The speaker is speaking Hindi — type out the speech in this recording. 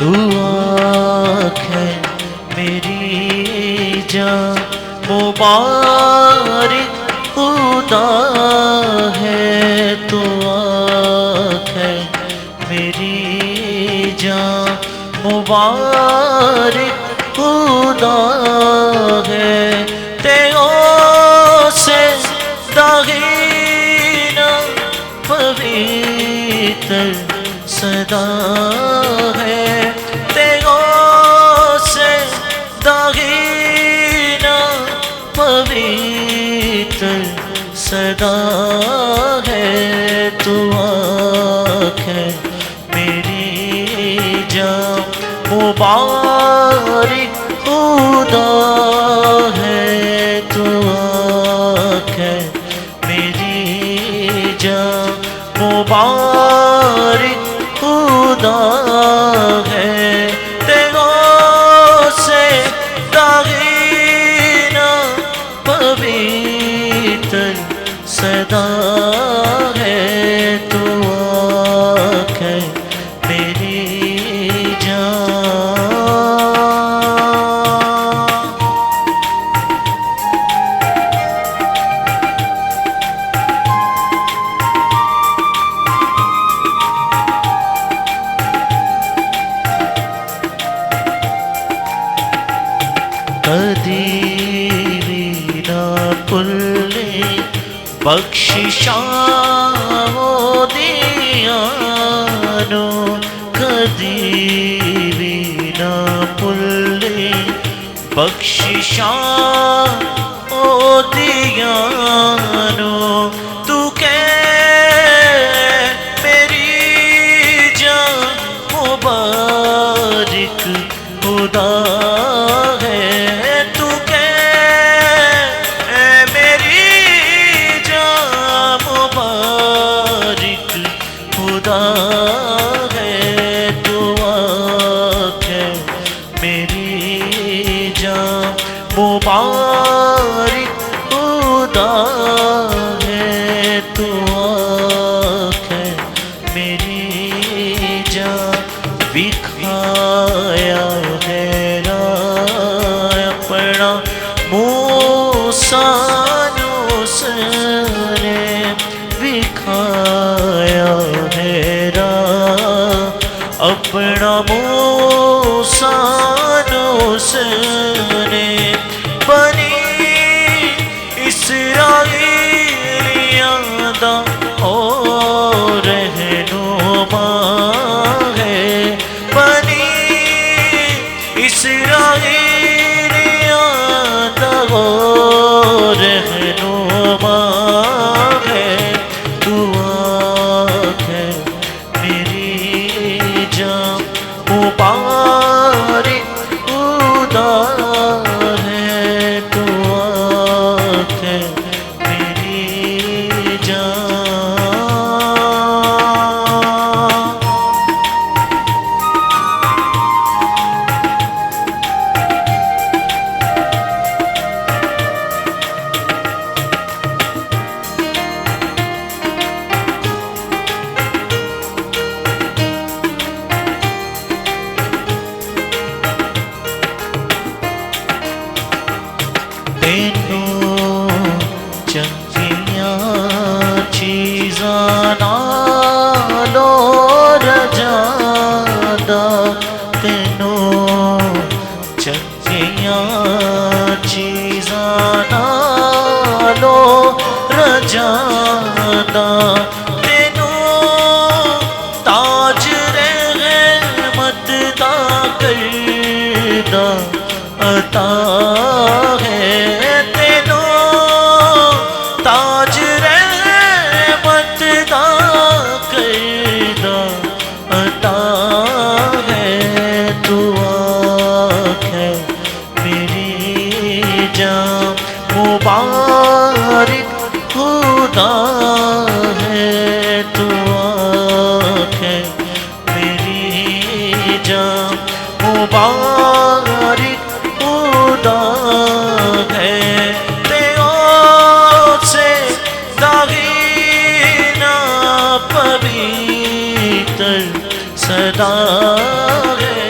तू आँख है मेरी जान, मुबारक खुदा है। तू आँख है मेरी जान, मुबारक खुदा है। तेरों से दागीना पवित्र सदा है। तेरों से दागीना पवित्र सदा है। तू आँख है मेरी जान, मुबारक खुदा है। तू आँख है मेरी जान, मुबारक खुदा है। तेरों से दागीना पवित्र सदा है। तू आँख है मेरी जान। कदी भी ना भुल्ले बख्शिशां दियानो, कदी भी ना भुल्ले बख्शिशां दियानो। तू कह मेरी जान, मुबारक खुदा है। तू कह मेरी जान, मुबारक खुदा है। तू आँख है मेरी जान, मुबारक खुदा है। तू आँख है मेरी जान, विखाया है अपना मूसा उसने, विखाया है अपना मूसा उसने। बनी इस्राएलियां दा ओ रहनुमा है। बनी इस्राएलियां दा ओ रहनुमा है। तू आँख है मेरी जान, मुबारक खुदा है। तू आँख है मेरी जान। तेनू चंगियां चीज़ां नालों रजादा, तेनू चंगियां चीज़ां नालों रजादा। तेनू ताज रहमत दा करदा अता है। तेनू ताज रहमत दा करदा अता है। तू आँख है मेरी जान, मुबारक खुदा है। तू आँख है मेरी जान, मुबारक खुदा है। तेरों से दागीना पवित्र सदा है।